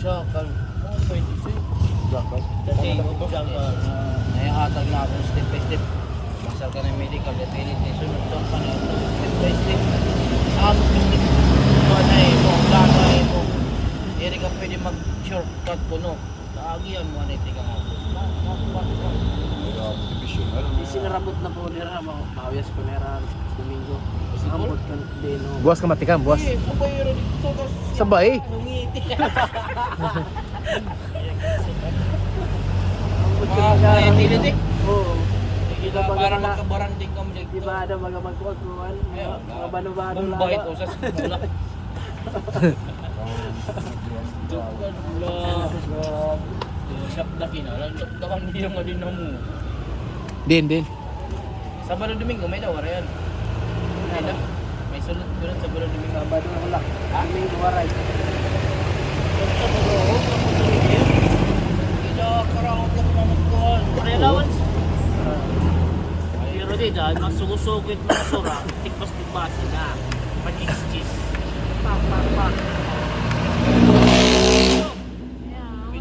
Jackal. Oh, pwede siya. Jackal. Dati yung Jackal. Naihatag na ako step by step. Masal ka ng medical, definitely sunod sa kanil. Step by step. Saan mo step? Panay mo, lanay mo. Hindi ka pwede mag-shortcut ko, no? Kaagian mo, anay tika nga. Sinarabot na po nila, mawiyas ko nila Domingo. Sinarabot ka din, no? Buwas ka matikam, buwas. Eh, sabayero dito. Sabay. Nungiti. Mga utility? Oo. Hindi ka parang magkabaranding ka muli. Di ba ada mga magkuhan? Mga bano-bano lang. Bumbait o sa simula. Tukad lang. Siyap na kinalang. Dakan niyo nga din na mo. Din. Sabado Domingo may dawara yan. May na. May sunod ko lang Sabado Domingo. Sabado na wala. Domingo waray. Ila karawang lang mamagkuhan. Allowance. Pero di dahil magsugsugit mga sura, tikpas-tikpasin na. Pag-cheese. Pak.